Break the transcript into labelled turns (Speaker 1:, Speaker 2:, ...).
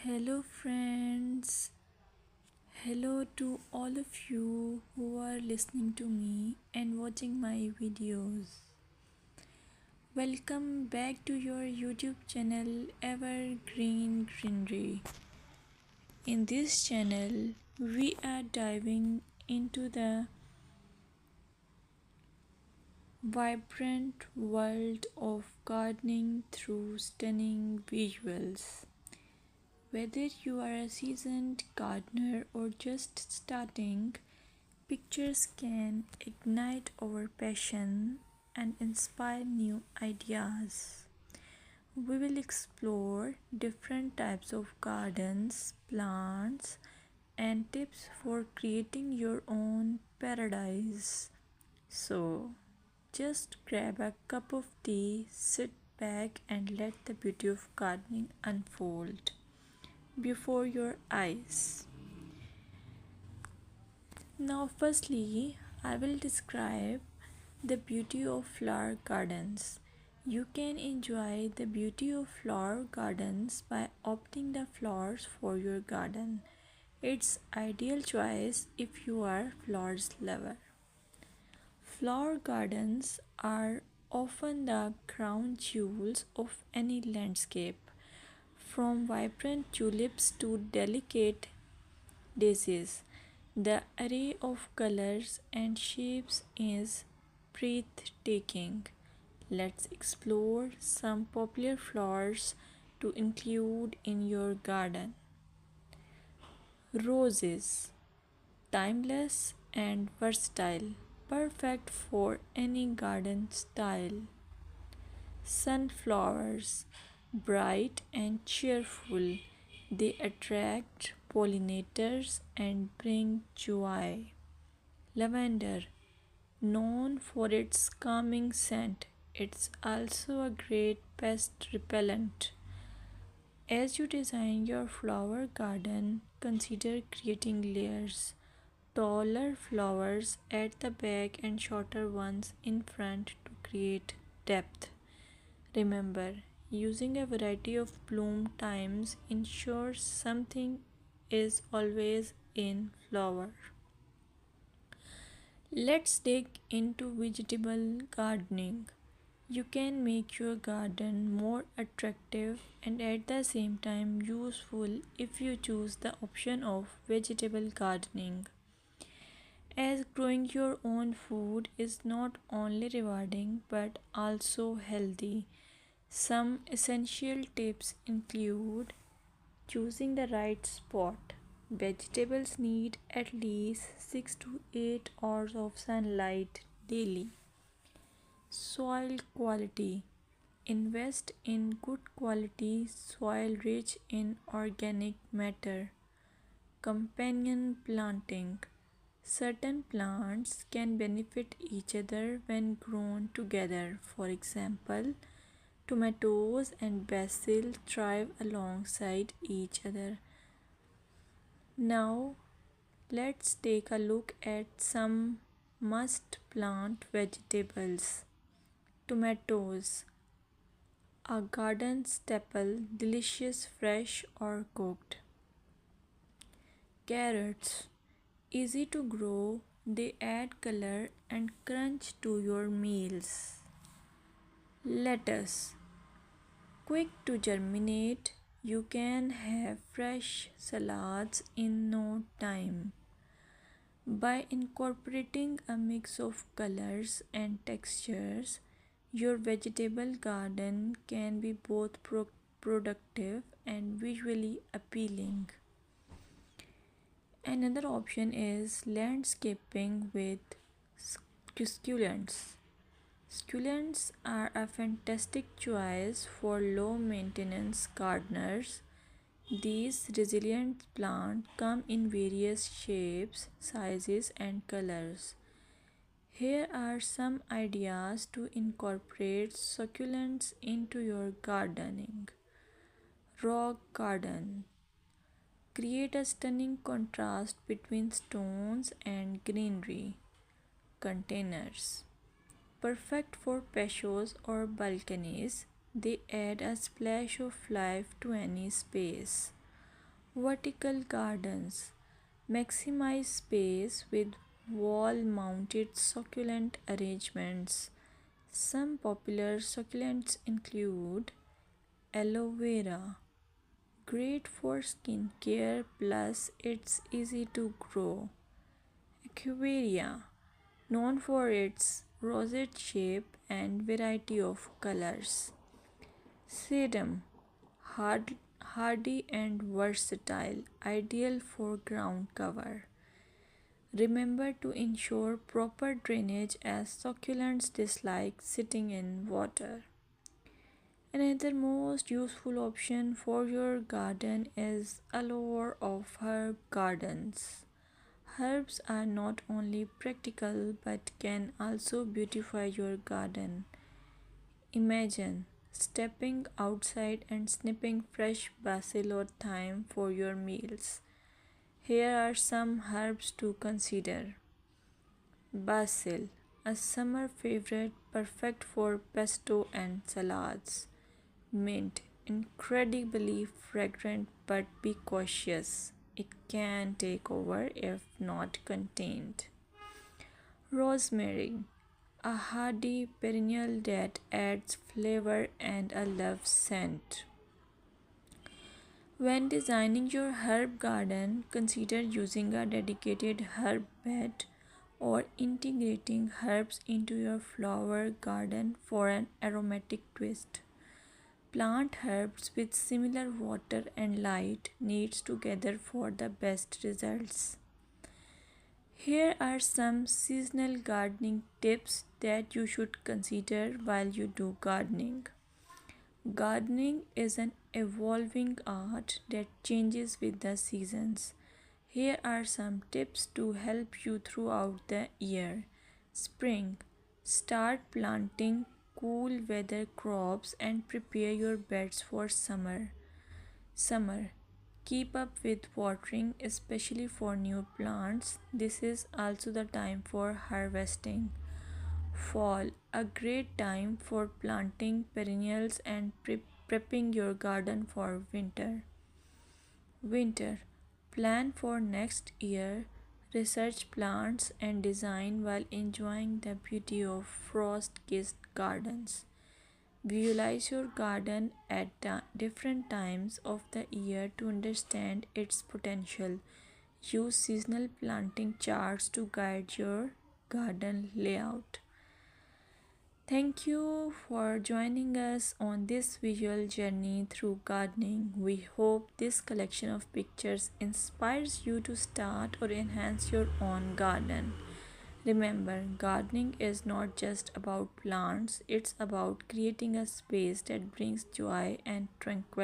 Speaker 1: Hello, friends. Hello to all of you who are listening to me and watching my videos. Welcome back to your YouTube channel Evergreen Greenery. In this channel, we are diving into the vibrant world of gardening through stunning visuals. Whether you are a seasoned gardener or just starting, pictures can ignite our passion and inspire new ideas. We will explore different types of gardens, plants, and tips for creating your own paradise. So, just grab a cup of tea, sit back, and let the beauty of gardening unfold before your eyes. Now, firstly, I will describe the beauty of flower gardens. You can enjoy the beauty of flower gardens by opting the flowers for your garden. It's ideal choice if you are flowers lover. Flower gardens are often the crown jewels of any landscape, from vibrant tulips to delicate daisies. The array of colors and shapes is breathtaking. Let's explore some popular flowers to include in your garden. Roses, timeless and versatile, perfect for any garden style. Sunflowers, bright and cheerful, they attract pollinators and bring joy. Lavender, known for its calming scent, it's also a great pest repellent. As you design your flower garden, consider creating layers. Taller flowers at the back and shorter ones in front to create depth. Remember, using a variety of bloom times ensures something is always in flower. Let's dig into vegetable gardening. You can make your garden more attractive and at the same time useful if you choose the option of vegetable gardening. As growing your own food is not only rewarding but also healthy. Some essential tips include choosing the right spot. Vegetables need at least 6 to 8 hours of sunlight daily. Soil quality. Invest in good quality soil rich in organic matter. Companion planting. Certain plants can benefit each other when grown together. For example, tomatoes and basil thrive alongside each other. Now, let's take a look at some must plant vegetables. Tomatoes, a garden staple, delicious fresh or cooked. Carrots, easy to grow, they add color and crunch to your meals. Lettuce, quick to germinate, you can have fresh salads in no time. By incorporating a mix of colors and textures, your vegetable garden can be both productive and visually appealing. Another option is landscaping with succulents. Succulents are a fantastic choice for low maintenance gardeners. These resilient plants come in various shapes, sizes, and colors. Here are some ideas to incorporate succulents into your gardening. Rock garden. Create a stunning contrast between stones and greenery. Containers. Perfect for patios or balconies, they add a splash of life to any space. Vertical gardens maximize space with wall mounted succulent arrangements. Some popular succulents include aloe vera, great for skin care plus it's easy to grow. Echeveria, known for its rosette shape and variety of colors. Sedum, hardy and versatile, ideal for ground cover. Remember to ensure proper drainage as succulents dislike sitting in water. Another most useful option for your garden is allure of herb gardens. Herbs are not only practical but can also beautify your garden. Imagine stepping outside and snipping fresh basil or thyme for your meals. Here are some herbs to consider. Basil, a summer favorite perfect for pesto and salads. Mint, incredibly fragrant but be cautious. It can take over if not contained. Rosemary, a hardy perennial that adds flavor and a love scent. When designing your herb garden, consider using a dedicated herb bed or integrating herbs into your flower garden for an aromatic twist. Plant herbs with similar water and light needs together for the best results. Here are some seasonal gardening tips that you should consider while you do gardening. Gardening is an evolving art that changes with the seasons. Here are some tips to help you throughout the year. Spring. Start planting cool weather crops and prepare your beds for summer. Summer. Keep up with watering, especially for new plants. This is also the time for harvesting. Fall, a great time for planting perennials and prepping your garden for winter. Winter, plan for next year, research plants and design while enjoying the beauty of frost kissed gardens. Visualize your garden at different times of the year to understand its potential. Use seasonal planting charts to guide your garden layout. Thank you for joining us on this visual journey through gardening. We hope this collection of pictures inspires you to start or enhance your own garden. Remember, gardening is not just about plants, it's about creating a space that brings joy and tranquility.